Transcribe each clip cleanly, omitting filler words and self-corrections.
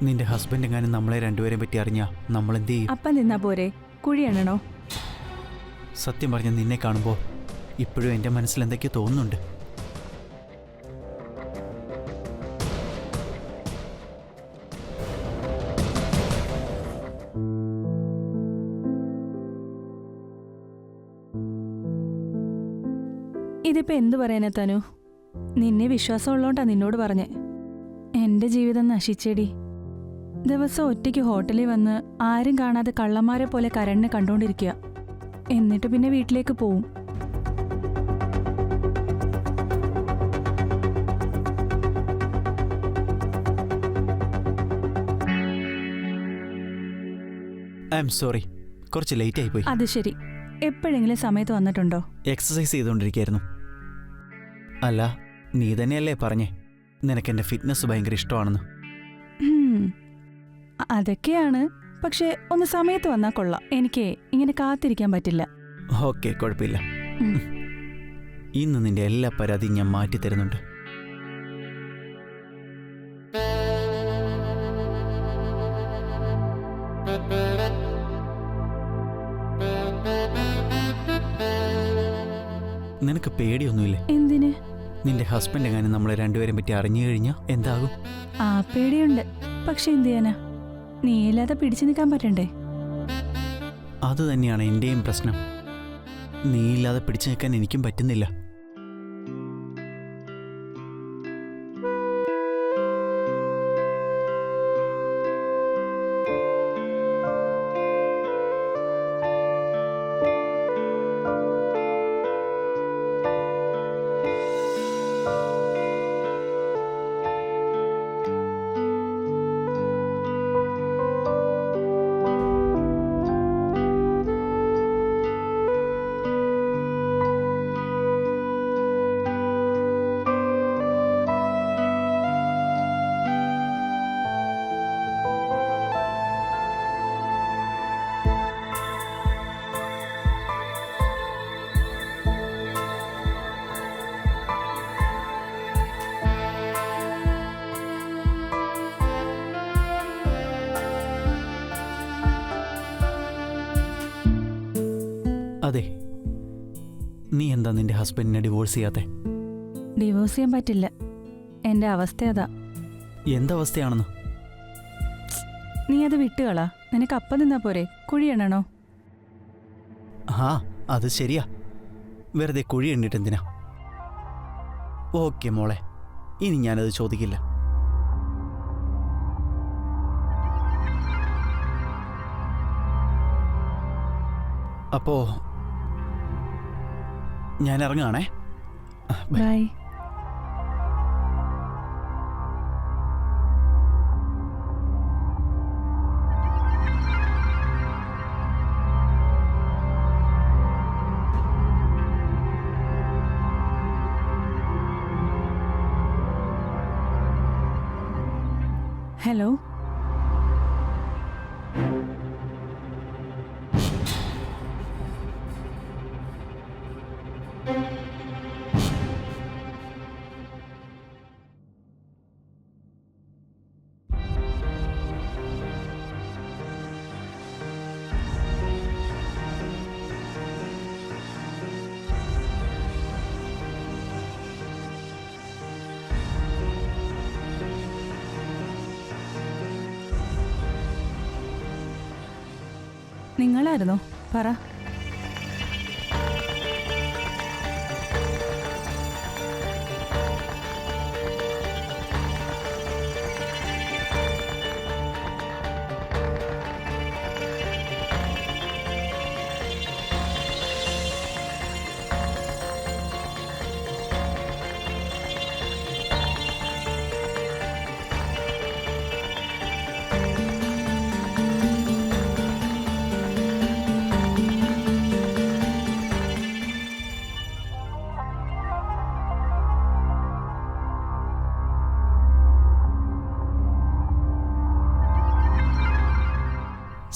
നിന്റെ ഹസ്ബൻഡ് എങ്ങാനും നമ്മളെ രണ്ടുപേരെയും പറ്റി അറിഞ്ഞാ നമ്മൾ എന്ത് ചെയ്യും? അപ്പം നിന്നാ പോരെ, കുഴിയണോ? സത്യം പറഞ്ഞ നിന്നെ കാണുമ്പോൾ ഇപ്പോഴും എൻ്റെ മനസ്സിൽ എന്തൊക്കെയോ തോന്നുന്നുണ്ട്. ഇതിപ്പോ എന്തു പറയാനാ തനു? നിന്നെ വിശ്വാസമുള്ളോണ്ടാ നിന്നോട് പറഞ്ഞേ. എന്റെ ജീവിതം നശിച്ചേടി. ദിവസം ഒറ്റയ്ക്ക് ഹോട്ടലിൽ വന്ന് ആരും കാണാതെ കള്ളന്മാരെ പോലെ കരണിനെ കണ്ടോണ്ടിരിക്കുക. എന്നിട്ട് പിന്നെ വീട്ടിലേക്ക് പോവും. ഐ എം സോറി, കുറച്ച് ലേറ്റ് ആയിപ്പോയി. അത് ശരി, എപ്പോഴെങ്കിലും സമയത്ത് വന്നിട്ടുണ്ടോ? എക്സസൈസ് ചെയ്തുകൊണ്ടിരിക്കുകയായിരുന്നു. അല്ല, നീ തന്നെയല്ലേ പറഞ്ഞേ നിനക്കെൻ്റെ ഫിറ്റ്നസ് ഭയങ്കര ഇഷ്ടമാണെന്ന്? അതൊക്കെയാണ്, പക്ഷെ ഒന്ന് സമയത്ത് വന്നാൽ കൊള്ളാം. എനിക്ക് ഇങ്ങനെ കാത്തിരിക്കാൻ പറ്റില്ല. ഓക്കെ, കുഴപ്പമില്ല. ഇന്ന് നിന്റെ എല്ലാ പരാതിയും ഞാൻ മാറ്റിത്തരുന്നുണ്ട്. നിനക്ക് പേടിയൊന്നുമില്ലേ? എന്തിന്? നിന്റെ ഹസ്ബൻഡ് എങ്ങാനും നമ്മളെ രണ്ടുപേരെയും പറ്റി അറിഞ്ഞു കഴിഞ്ഞാൽ എന്താകും? ആ പേടിയുണ്ട്, പക്ഷെ എന്ത് ചെയ്യാനാ? നീ ഇല്ലാതെ പിടിച്ചു നിൽക്കാൻ പറ്റണ്ടേ? അത് തന്നെയാണ് എൻ്റെയും പ്രശ്നം. നീ ഇല്ലാതെ പിടിച്ചു നിൽക്കാൻ എനിക്കും പറ്റുന്നില്ല. അതെ, നീ എന്താ നിന്റെ ഹസ്ബൻഡിനെ ഡിവോഴ്സ് ചെയ്യാത്തെ? ഡിവോഴ്സ് ചെയ്യാൻ പറ്റില്ല, എന്റെ അവസ്ഥ അതാ. എന്തവസ്ഥയാണെന്ന്? നീ അത് വിട്ടുകളാ. നിനക്ക് അപ്പം നിന്നാ പോരെ, കുഴിയണോ? ആ, അത് ശരിയാ. വെറുതെ കുഴി എണ്ണിട്ട് എന്തിനാ? ഓക്കെ മോളെ, ഇനി ഞാനത് ചോദിക്കില്ല. അപ്പോ ഞാൻ ഇറങ്ങുകയാണേ. ബൈ. ഹലോ. നിങ്ങളായിരുന്നോ? പറ.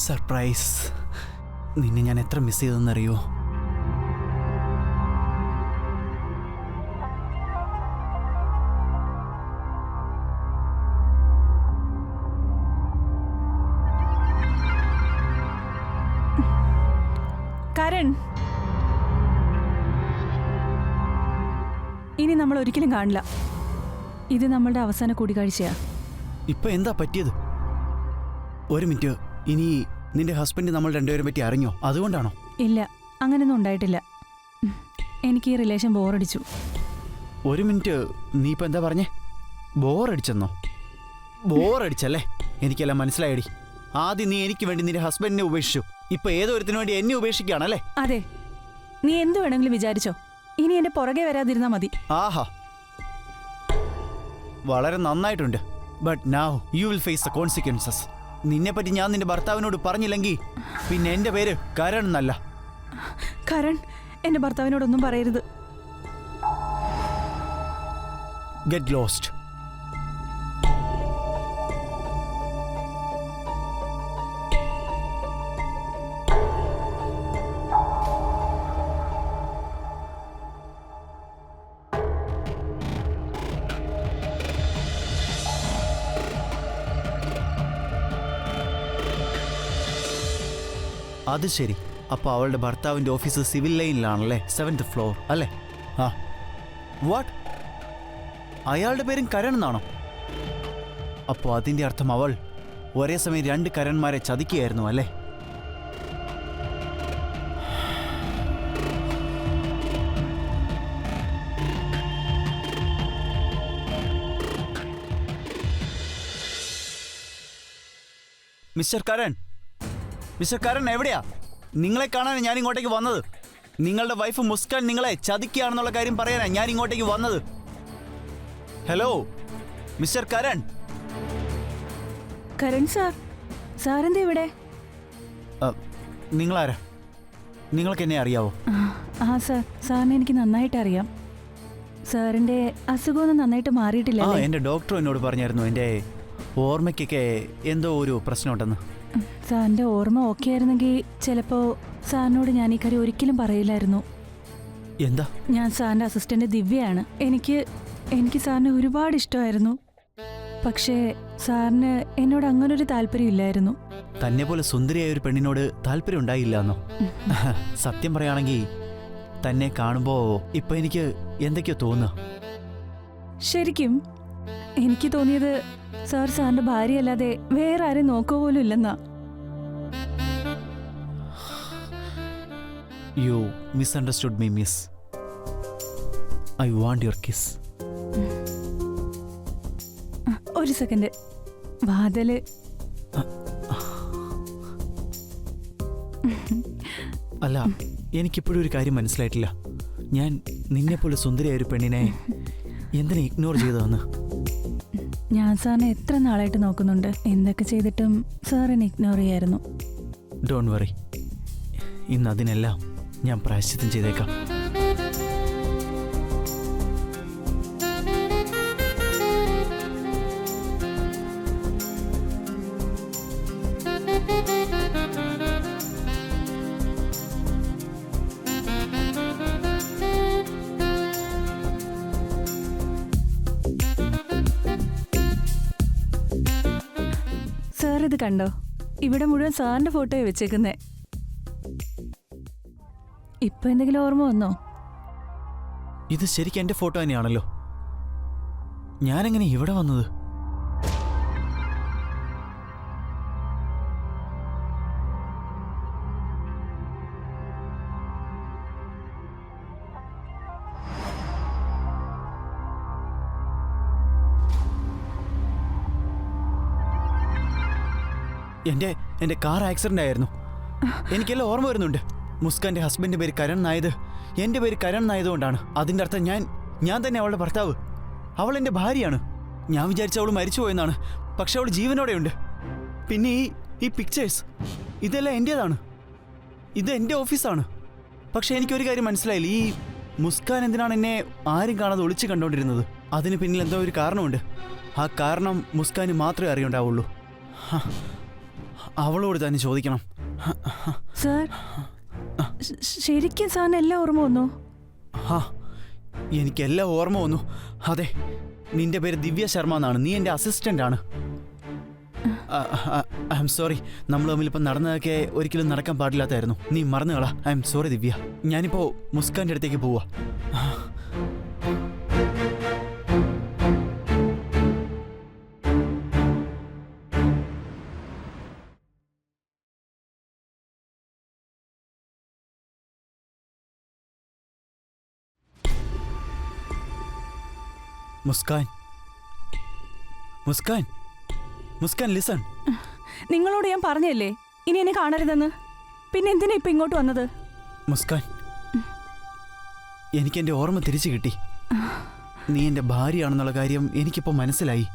സർപ്രൈസ്. നിന്നെ ഞാൻ എത്ര മിസ് ചെയ്തെന്നറിയോ? കരൺ, ഇനി നമ്മൾ ഒരിക്കലും കാണില്ല. ഇത് നമ്മളുടെ അവസാന കൂടിക്കാഴ്ചയാ. ഇപ്പൊ എന്താ പറ്റിയത്? ഒരു മിനിറ്റ്, ഇനി നിന്റെ ഹസ്ബൻഡ് നമ്മൾ രണ്ടുപേരും പറ്റി അറിഞ്ഞോ? അതുകൊണ്ടാണോ? ഇല്ല, അങ്ങനെയൊന്നും ഉണ്ടായിട്ടില്ല. എനിക്ക് ഈ റിലേഷൻ ബോറടിച്ചു. ഒരു മിനിറ്റ്, നീ ഇപ്പൊ എന്താ പറഞ്ഞേ? ബോറടിച്ചെന്നോ? ബോറടിച്ചല്ലേ? എനിക്കെല്ലാം മനസ്സിലായടി. ആദ്യം നീ എനിക്ക് വേണ്ടി നിന്റെ ഹസ്ബൻഡിനെ ഉപേക്ഷിച്ചു, ഇപ്പൊ ഏതൊരുത്തിനു വേണ്ടി എന്നെ ഉപേക്ഷിക്കുകയാണല്ലേ? അതെ, നീ എന്ത് വേണമെങ്കിലും വിചാരിച്ചോ. ഇനി എന്റെ പുറകെ വരാതിരുന്നാ മതി. ആഹാ, വളരെ നന്നായിട്ടുണ്ട്. But now you will face the consequences. നിന്നെപ്പറ്റി ഞാൻ നിന്റെ ഭർത്താവിനോട് പറഞ്ഞില്ലെങ്കിൽ പിന്നെ എന്റെ പേര് കരൺ എന്നല്ല. കരൺ, എന്റെ ഭർത്താവിനോടൊന്നും പറയരുത്. Get lost. അത് ശരി, അപ്പോൾ അവളുടെ ഭർത്താവിൻ്റെ ഓഫീസ് സിവിൽ ലൈനിലാണല്ലേ? 7th floor അല്ലേ? ആ, വാട്ട്? അയാളുടെ പേരും കരൺ എന്നാണോ? അപ്പോൾ അതിൻ്റെ അർത്ഥം അവൾ ഒരേ സമയം 2 കരൺമാരെ ചതിക്കുകയായിരുന്നു അല്ലേ? മിസ്റ്റർ കരൺ, മിസ്റ്റർ കരൺ എവിടെയാ? നിങ്ങളെ കാണാൻ ഞാൻ ഇങ്ങോട്ടേക്ക് വന്നത്. നിങ്ങളുടെ വൈഫ് മുസ്കാൻ നിങ്ങളെ ചതിക്കുകയാണെന്നുള്ള കാര്യം പറയാനാ ഞാൻ ഇങ്ങോട്ടേക്ക് വന്നത്. Hello mister Karan. Karan sir, സാറെന്താ ഇവിടെ? നിങ്ങളാരാ? നിങ്ങൾക്ക് എന്നെ അറിയാവോ? ആ സാർ, സാറിനെ എനിക്ക് നന്നായിട്ട് അറിയാം. സാറിന്റെ അസുഖമൊന്നും നന്നായിട്ട് മാറിയിട്ടില്ല. എൻ്റെ ഡോക്ടർ എന്നോട് പറഞ്ഞായിരുന്നു എൻ്റെ ഓർമ്മയ്ക്കൊക്കെ എന്തോ ഒരു പ്രശ്നമുണ്ടെന്ന്. സാറിന്റെ ഓർമ്മ ഓക്കെ ആയിരുന്നെങ്കിൽ ചിലപ്പോ സാറിനോട് ഞാൻ ഈ കാര്യം ഒരിക്കലും പറയില്ലായിരുന്നു. എന്താ? ഞാൻ സാറിന്റെ അസിസ്റ്റന്റ് ദിവ്യയാണ്. എനിക്ക് സാറിനെ ഒരുപാട് ഇഷ്ടമായിരുന്നു. പക്ഷേ സാറിന് എന്നോട് അങ്ങനൊരു താല്പര്യം ഇല്ലായിരുന്നു. തന്നെ പോലെ സുന്ദരിയായ ഒരു പെണ്ണിനോട് താല്പര്യം ഉണ്ടായില്ല എന്നോ? സത്യം പറയുകയാണെങ്കിൽ തന്നെ കാണുമ്പോ ഇപ്പൊ എനിക്ക് എന്തൊക്കെയോ തോന്നുക. ശരിക്കും എനിക്ക് തോന്നിയത് സാർ സാറിന്റെ ഭാര്യയല്ലാതെ വേറെ ആരും നോക്കുക പോലും ഇല്ലെന്നാ. You misunderstood me miss. I want your kiss. ഒരു സെക്കൻഡ്, വാതില്. അല്ല, എനിക്കിപ്പോഴും ഒരു കാര്യം മനസ്സിലായിട്ടില്ല. ഞാൻ നിന്നെപ്പോലെ സുന്ദരിയായ ഒരു പെണ്ണിനെ എന്തിനാ ഇഗ്നോർ ചെയ്തതെന്ന്. ഞാൻ സാറിനെ എത്ര നാളായിട്ട് നോക്കുന്നുണ്ട്. എന്തൊക്കെ ചെയ്തിട്ടും സാറിനെ ഇഗ്നോർ ചെയ്യായിരുന്നു. ഡോണ്ട് വറി, ഇന്ന് അതിനെല്ലാം ഞാൻ പ്രായശ്ചിത്തം ചെയ്തേക്കാം. സാർ ഇത് കണ്ടോ? ഇവിടെ മുഴുവൻ സാറിന്റെ ഫോട്ടോയെ വെച്ചേക്കുന്നേ. ഇപ്പൊ എന്തെങ്കിലും ഓർമ്മ വന്നോ? ഇത് ശരിക്കും എന്റെ ഫോട്ടോ തന്നെയാണല്ലോ. ഞാനെങ്ങനെ ഇവിടെ വന്നത്? എന്റെ കാർ ആക്സിഡന്റ് ആയിരുന്നു. എനിക്കെല്ലാം ഓർമ്മ വരുന്നുണ്ട്. മുസ്കാന്റെ ഹസ്ബൻഡിന്റെ പേര് കരൺ നായത് എന്റെ പേര് കരൺ നായതുകൊണ്ടാണ്. അതിന്റെ അർത്ഥം ഞാൻ തന്നെ അവളുടെ ഭർത്താവ്. അവൾ എന്റെ ഭാര്യയാണ്. ഞാൻ വിചാരിച്ച അവൾ മരിച്ചുപോയെന്നാണ്. പക്ഷെ അവൾ ജീവനോടെയുണ്ട്. പിന്നെ ഈ പിക്ചേഴ്സ് ഇതെല്ലാം എന്റേതാണ്. ഇത് എന്റെ ഓഫീസാണ്. പക്ഷെ എനിക്കൊരു കാര്യം മനസ്സിലായില്ല. ഈ മുസ്കാൻ എന്തിനാണ് എന്നെ ആരും കാണാതെ ഒളിച്ചു കണ്ടോണ്ടിരുന്നത്? അതിന് പിന്നിൽ എന്തോ ഒരു കാരണമുണ്ട്. ആ കാരണം മുസ്കാന് മാത്രമേ അറിയണ്ടാവുള്ളൂ. അവളോട് തന്നെ ചോദിക്കണം. സാർ, ശരിക്കും സാറിന് എല്ലാം ഓർമ്മ വന്നു? എനിക്കെല്ലാം ഓർമ്മ വന്നു. അതെ, നിന്റെ പേര് ദിവ്യ ശർമ്മ എന്നാണ്. നീ എൻ്റെ അസിസ്റ്റന്റ് ആണ്. I am sorry. നമ്മൾ തമ്മിലിപ്പം നടന്നതൊക്കെ ഒരിക്കലും നടക്കാൻ പാടില്ലാത്തായിരുന്നു. നീ മറന്നുകളാ. ഐ എം സോറി ദിവ്യ. ഞാനിപ്പോ മുസ്കാന്റെ അടുത്തേക്ക് പോവാ. മുസ്കാൻ, മുസ്കാൻ, മുസ്കാൻ ലിസൺ. നിങ്ങളോട് ഞാൻ പറഞ്ഞല്ലേ ഇനി എന്നെ കാണരുതെന്ന്. പിന്നെ എന്തിനാ ഇപ്പൊ ഇങ്ങോട്ട് വന്നത്? മുസ്കാൻ, എനിക്ക് എൻ്റെ ഓർമ്മ തിരിച്ചു കിട്ടി. നീ എൻ്റെ ഭാര്യയാണെന്നുള്ള കാര്യം എനിക്കിപ്പോൾ മനസ്സിലായി.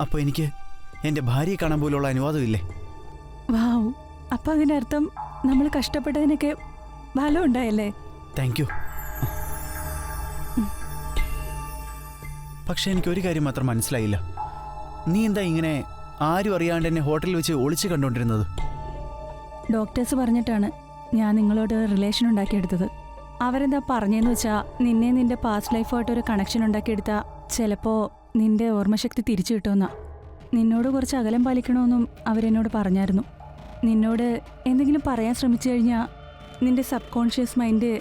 അപ്പോൾ എനിക്ക് എൻ്റെ ഭാര്യയെ കാണാൻ പോലുള്ള അനുവാദമില്ലേ? വാവ്, അപ്പൊ അതിൻ്റെ അർത്ഥം നമ്മൾ കഷ്ടപ്പെട്ടതിനൊക്കെ ഫലം ഉണ്ടായല്ലേ? Thank you. പക്ഷെ എനിക്കൊരു കാര്യം മാത്രം മനസ്സിലായില്ല. നീ എന്താ ഇങ്ങനെ ആരും അറിയാണ്ട് എന്നെ ഹോട്ടലിൽ വെച്ച് ഒളിച്ചു കണ്ടുകൊണ്ടിരുന്നത്? ഡോക്ടേഴ്സ് പറഞ്ഞിട്ടാണ് ഞാൻ നിങ്ങളോട് റിലേഷൻ ഉണ്ടാക്കിയെടുത്തത്. അവരെന്താ പറഞ്ഞതെന്ന് വെച്ചാൽ നിന്നെ നിന്റെ പാസ്റ്റ് ലൈഫായിട്ടൊരു കണക്ഷൻ ഉണ്ടാക്കിയെടുത്താൽ ചിലപ്പോൾ നിന്റെ ഓർമ്മശക്തി തിരിച്ചു കിട്ടുമെന്നാ. നിന്നോട് കുറച്ച് അകലം പാലിക്കണമെന്നും അവരെന്നോട് പറഞ്ഞായിരുന്നു. നിന്നോട് എന്തെങ്കിലും പറയാൻ ശ്രമിച്ചു കഴിഞ്ഞാൽ നിന്റെ സബ് കോൺഷ്യസ് മൈൻഡ്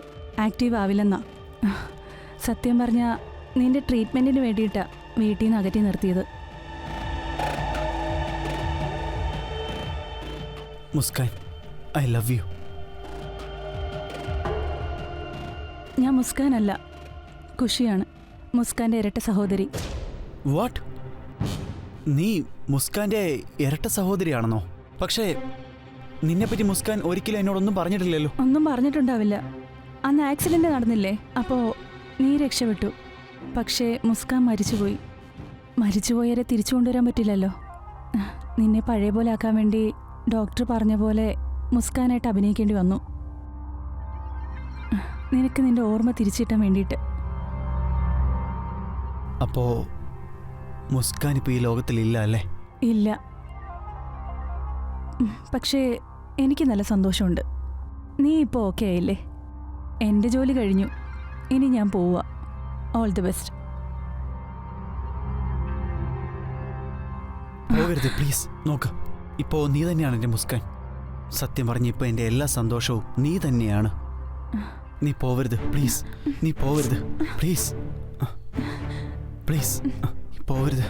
ആക്റ്റീവ് ആവില്ലെന്നാ. സത്യം പറഞ്ഞാൽ നിന്റെ ട്രീറ്റ്മെൻറ്റിന് വേണ്ടിയിട്ടാണ് വീട്ടിൽ നിന്ന് അകറ്റി നിർത്തിയത്. Muskan, I love you. ഞാൻ മുസ്കാനല്ല, ഖുഷിയാണ്, മുസ്കാൻ്റെ ഇരട്ട സഹോദരി. വാട്ട്? നീ മുസ്കാൻ്റെ ഇരട്ട സഹോദരിയാണെന്നോ? പക്ഷേ നിന്നെപ്പറ്റി മുസ്കാൻ ഒരിക്കലും എന്നോടൊന്നും പറഞ്ഞിട്ടില്ലല്ലോ. ഒന്നും പറഞ്ഞിട്ടുണ്ടാവില്ല. അന്ന് ആക്സിഡൻറ്റ് നടന്നില്ലേ, അപ്പോൾ നീ രക്ഷപ്പെട്ടു. പക്ഷേ മുസ്കാൻ മരിച്ചുപോയി. മരിച്ചുപോയവരെ തിരിച്ചു കൊണ്ടുവരാൻ പറ്റില്ലല്ലോ. നിന്നെ പഴയ പോലെ ആക്കാൻ വേണ്ടി ഡോക്ടർ പറഞ്ഞ പോലെ മുസ്കാനായിട്ട് അഭിനയിക്കേണ്ടി വന്നു. നിനക്ക് നിന്റെ ഓർമ്മ തിരിച്ചിട്ടാൻ വേണ്ടിയിട്ട്. അപ്പോ മുസ്കാൻ ഇപ്പോൾ ഈ ലോകത്തിലില്ല അല്ലേ? ഇല്ല. പക്ഷേ എനിക്ക് നല്ല സന്തോഷമുണ്ട്. നീ ഇപ്പോൾ ഓക്കെ ആയില്ലേ? എൻ്റെ ജോലി കഴിഞ്ഞു, ഇനി ഞാൻ പോവുക. All the best. പോകരുത് പ്ലീസ്. നോക്ക്, ഇപ്പോൾ നീ തന്നെയാണ് എൻ്റെ മുസ്കാൻ. സത്യം പറഞ്ഞ് ഇപ്പോൾ എൻ്റെ എല്ലാ സന്തോഷവും നീ തന്നെയാണ്. നീ പോവരുത് പ്ലീസ്. നീ പോവരുത് പ്ലീസ്. പ്ലീസ് പോവരുത്.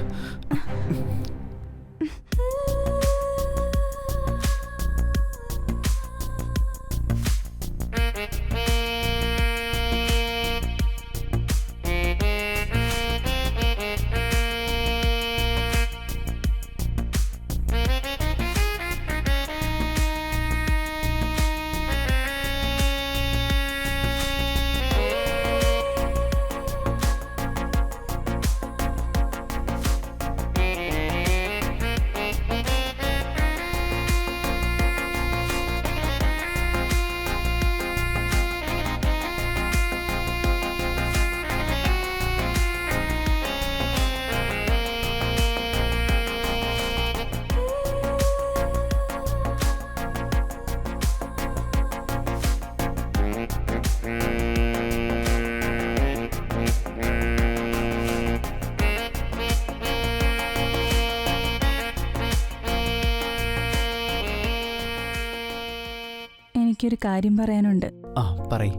എനിക്കൊരു കാര്യം പറയാനുണ്ട്. ആ പറയ്.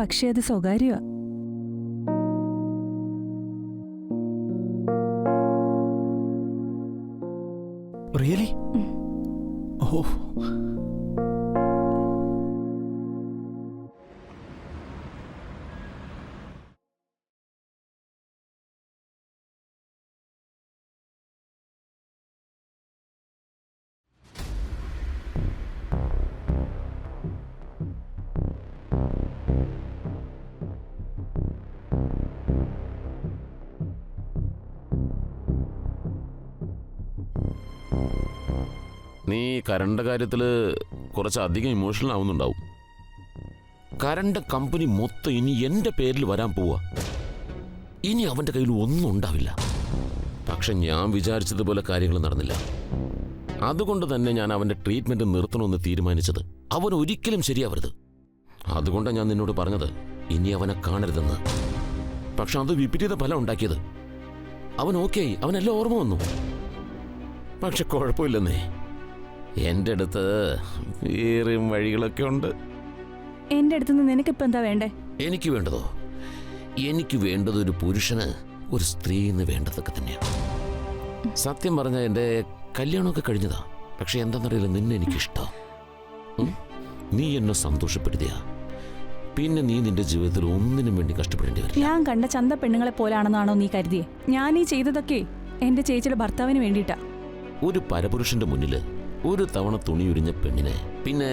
പക്ഷേ അത് സ്വകാര്യമാ. റിയലി? ഓ, നീ കരണ്ട കാര്യത്തിൽ കുറച്ചധികം ഇമോഷണൽ ആവുന്നുണ്ടാവും. കരണ്ട കമ്പനി മൊത്തം ഇനി എൻ്റെ പേരിൽ വരാൻ പോവാ. ഇനി അവൻ്റെ കയ്യിൽ ഒന്നും ഉണ്ടാവില്ല. പക്ഷെ ഞാൻ വിചാരിച്ചതുപോലെ കാര്യങ്ങൾ നടന്നില്ല. അതുകൊണ്ട് തന്നെ ഞാൻ അവൻ്റെ ട്രീറ്റ്മെൻറ്റ് നിർത്തണമെന്ന് തീരുമാനിച്ചത്. അവൻ ഒരിക്കലും ശരിയാവരുത്. അതുകൊണ്ടാണ് ഞാൻ നിന്നോട് പറഞ്ഞത് ഇനി അവനെ കാണരുതെന്ന്. പക്ഷെ അത് വിപരീത ഫലം ഉണ്ടാക്കിയത്. അവൻ ഓക്കെ ആയി, അവനെല്ലാം ഓർമ്മ വന്നു. പക്ഷെ കുഴപ്പമില്ലെന്നേ, എൻ്റെ അടുത്ത് വേറെയും വഴികളൊക്കെ ഉണ്ട്. എന്റെ അടുത്തുനിന്ന് നിനക്കിപ്പോ എന്താ വേണ്ടേ? എനിക്ക് വേണ്ടതോ? എനിക്ക് വേണ്ടത് ഒരു പുരുഷന് ഒരു സ്ത്രീന്ന് വേണ്ടതൊക്കെ തന്നെയാണ്. സത്യം പറഞ്ഞാൽ എൻ്റെ കല്യാണമൊക്കെ കഴിഞ്ഞതാ. പക്ഷെ എന്താണെന്നറിയില്ല, നിന്നെ എനിക്കിഷ്ടം. നീ എന്നെ സന്തോഷപ്പെടുത്തിയ പിന്നെ നീ നിന്റെ ജീവിതത്തിൽ ഒന്നിനും വേണ്ടി കഷ്ടപ്പെടേണ്ടി വരില്ല. ഞാൻ കണ്ട ചന്ത പെണ്ണുങ്ങളെ പോലാണെന്നാണോ നീ കരുതിയേ? ഞാൻ ഈ ചെയ്തതൊക്കെ എന്റെ ചേച്ചിയുടെ ഭർത്താവിന് വേണ്ടിയിട്ടാ. ഒരു പരപുരുഷന്റെ മുന്നില് ഒരു തവണ തുണി ഉരിഞ്ഞ പെണ്ണിനെ പിന്നെ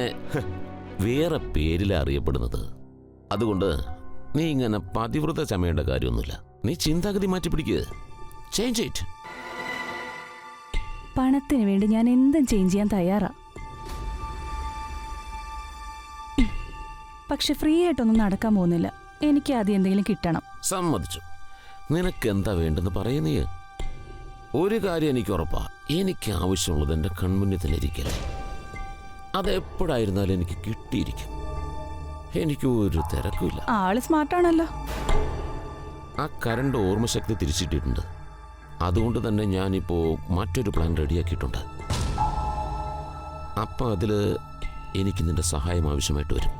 വേറെ പേരിലാ അറിയപ്പെടുന്നത്. അതുകൊണ്ട് നീ ഇങ്ങനെ പതിവ്രത ചമയേണ്ട കാര്യമൊന്നുമില്ല. നീ ചിന്താഗതി മാറ്റി പിടിക്കുക. Change it. പണത്തിന് വേണ്ടി ഞാൻ എന്തും ചേഞ്ച് ചെയ്യാൻ തയ്യാറാ. പക്ഷെ ഫ്രീ ആയിട്ടൊന്നും നടക്കാൻ പോകുന്നില്ല. എനിക്ക് ആദ്യം എന്തെങ്കിലും കിട്ടണം. സമ്മതിച്ചു. നിനക്ക് എന്താ വേണ്ടെന്ന് പറയുന്നേ? ഒരു കാര്യം എനിക്ക് ഉറപ്പാ, എനിക്ക് ആവശ്യമുള്ളത് എൻ്റെ കൺമുന്നിൽ തന്നെ ഇരിക്കല്ലേ. അതെപ്പോഴായിരുന്നാലും എനിക്ക് കിട്ടിയിരിക്കും. എനിക്ക് ഒരു തിരക്കുമില്ല. ആള് സ്മാർട്ടാണല്ലോ. ആ കരണ്ട് ഓർമ്മശക്തി തിരിച്ചിട്ടിട്ടുണ്ട്. അതുകൊണ്ട് തന്നെ ഞാനിപ്പോൾ മറ്റൊരു പ്ലാൻ റെഡിയാക്കിയിട്ടുണ്ട്. അപ്പം അതിൽ എനിക്ക് നിന്റെ സഹായം ആവശ്യമായിട്ട് വരും.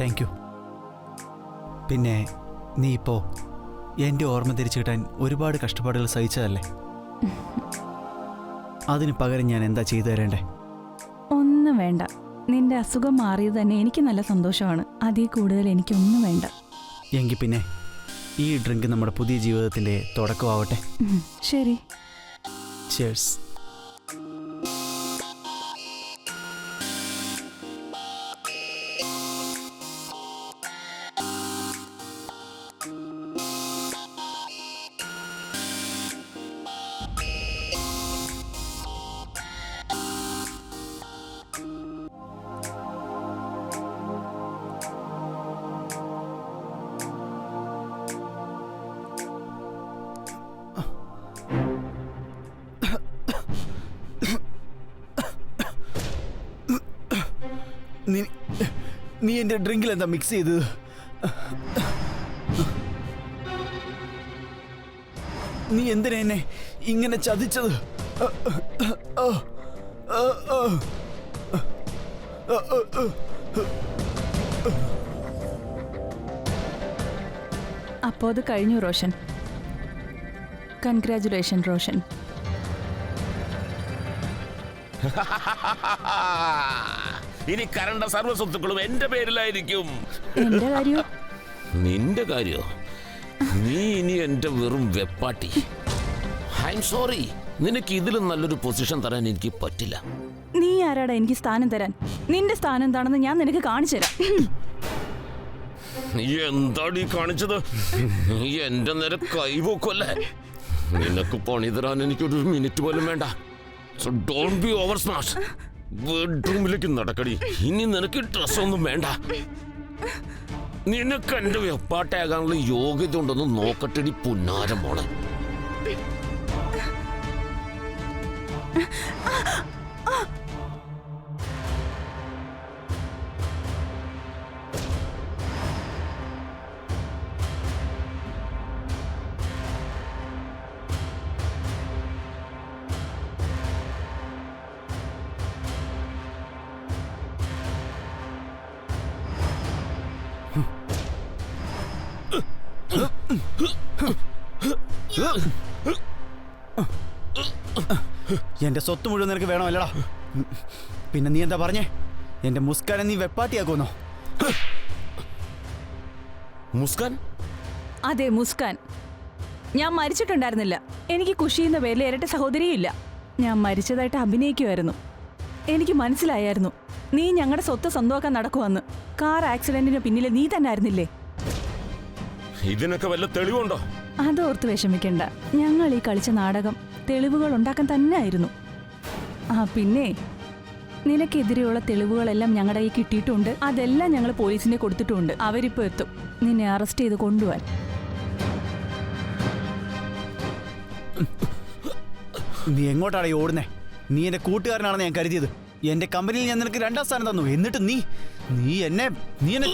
Thank you. പിന്നെ നീ ഇപ്പോൾ എൻ്റെ ഓർമ്മ തിരിച്ചു കിട്ടാൻ ഒരുപാട് കഷ്ടപ്പാടുകൾ സഹിച്ചതല്ലേ? അതിന് പകരം ഞാൻ എന്താ ചെയ്തു തരേണ്ടേ? ഒന്നും വേണ്ട. നിന്റെ അസുഖം മാറിയത് തന്നെ എനിക്ക് നല്ല സന്തോഷമാണ്. അതിൽ കൂടുതൽ എനിക്കൊന്നും വേണ്ട. എങ്കിൽ പിന്നെ ഈ ഡ്രിങ്ക് നമ്മുടെ പുതിയ ജീവിതത്തിൻ്റെ തുടക്കമാവട്ടെ. ശരി. Cheers. നീ എൻ്റെ ഡ്രിങ്കിൽ എന്താ മിക്സ് ചെയ്തത്? നീ എന്തിനാ എന്നെ ഇങ്ങനെ ചതിച്ചത്? അപ്പോൾ അത് കഴിഞ്ഞു റോഷൻ. കൺഗ്രാജുലേഷൻ റോഷൻ. ഇനി കരണ്ട സർവ്വ സ്വത്തുക്കളും എന്റെ പേരിലായിരിക്കും. എന്റെ കാര്യോ? നിന്റെ കാര്യോ? നീ ഇനി എന്റെ വെറും വെപ്പാട്ടി. I am sorry. നിനക്ക് ഇതിലും നല്ലൊരു പൊസിഷൻ തരാൻ എനിക്ക് പറ്റില്ല. നീ ആരാടാ എനിക്ക് സ്ഥാനം തരാൻ? നിന്റെ സ്ഥാനം എന്താണെന്ന് ഞാൻ നിനക്ക് കാണിച്ചു തരാം. നീ എന്താടി കാണിച്ചത്? നീ എന്റെ നേരെ കൈപോക്കല്ലേ? നിനക്ക് പണി തരാൻ എനിക്കൊരു മിനിറ്റ് പോലും വേണ്ട. So don't be over smart. ബെഡ്റൂമിലേക്ക് നടക്കടി. ഇനി നിനക്ക് ഡ്രസ്സൊന്നും വേണ്ട. നിനക്ക് എന്റെ വെപ്പാട്ടയാകാനുള്ള യോഗ്യത ഉണ്ടെന്ന് നോക്കട്ടെടി പുന്നാരം മോളെ. എന്റെ സ്വത്ത് മുഴുവൻ നിനക്ക് വേണമല്ലടാ. പിന്നെ നീ എന്താ പറഞ്ഞേ? എന്റെ മുസ്കാനെ നീ വെപ്പാട്ടിയാക്കുമെന്നോ? മുസ്കാൻ? അതെ, മുസ്കാൻ. ഞാൻ മരിച്ചിട്ടുണ്ടായിരുന്നില്ല. എനിക്ക് ഖുഷിയെന്ന പേരിൽ ഇരട്ട സഹോദരിയില്ല. ഞാൻ മരിച്ചതായിട്ട് അഭിനയിക്കുമായിരുന്നു. എനിക്ക് മനസ്സിലായിരുന്നു. നീ ഞങ്ങളുടെ സ്വത്ത് സ്വന്തമാക്കാൻ നടക്കുവന്ന്. കാർ ആക്സിഡന്റിന് പിന്നിൽ നീ തന്നെ ആയിരുന്നില്ലേ? ഇതിനൊക്കെ വല്ല തെളിവുണ്ടോ? അതോർത്ത് വിഷമിക്കണ്ട. ഞങ്ങൾ ഈ കളിച്ച നാടകം തെളിവുകൾ ഉണ്ടാക്കാൻ തന്നെ ആയിരുന്നു. പിന്നെ നിനക്കെതിരെയുള്ള തെളിവുകളെല്ലാം ഞങ്ങളുടെ കയ്യിൽ കിട്ടിയിട്ടുണ്ട്. അതെല്ലാം ഞങ്ങൾ പോലീസിനെ കൊടുത്തിട്ടുണ്ട്. അവരിപ്പോ എത്തും നിന്നെ അറസ്റ്റ് ചെയ്ത് കൊണ്ടുപോവാൻ. നീ എങ്ങോട്ടാണ് ഈ ഓടുന്നേ? നീ എന്റെ കൂട്ടുകാരനാണെന്ന് ഞാൻ കരുതിയത്. എന്റെ കമ്പനിയിൽ ഞാൻ നിനക്ക് 2ാം സ്ഥാനം തന്നു. എന്നിട്ട് നീ എന്നെ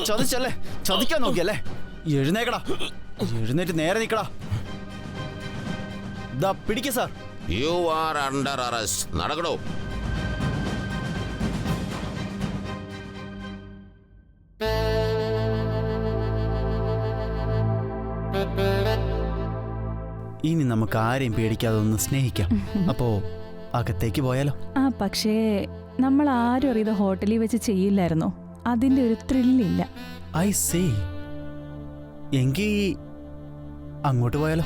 ചതിച്ചല്ലേ? ചതിക്കാൻ നോക്കിയല്ലേ? എഴുന്നേക്കടാ, എഴുന്നേറ്റ് നേരെ നിക്കടാ. ദാ പിടിക്ക sir. You are under arrest. നടക്കടോ. ഇനി നമുക്ക് ആരെയും പേടിക്കാതെ ഒന്ന് സ്നേഹിക്കാം. അപ്പോ അകത്തേക്ക് പോയാലോ? പക്ഷേ നമ്മൾ ആരും അറിയാതെ ഹോട്ടലിൽ വെച്ച് ചെയ്യില്ലായിരുന്നോ? അതിന്റെ ഒരു ത്രില്ലില്ല. I say. എങ്കി അങ്ങോട്ട് പോയാലോ?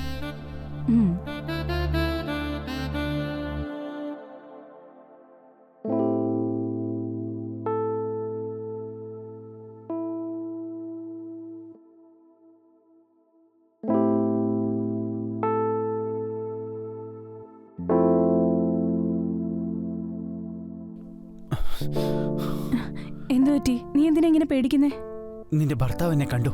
എന്തു പറ്റി? നീ എന്തിനാ ഇങ്ങനെ പേടിക്കുന്നേ? നിന്റെ ഭർത്താവ് എന്നെ കണ്ടു.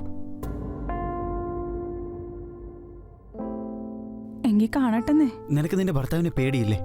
എങ്കിൽ കാണട്ടെന്നേ. നിനക്ക് നിന്റെ ഭർത്താവിനെ പേടിയില്ലേ?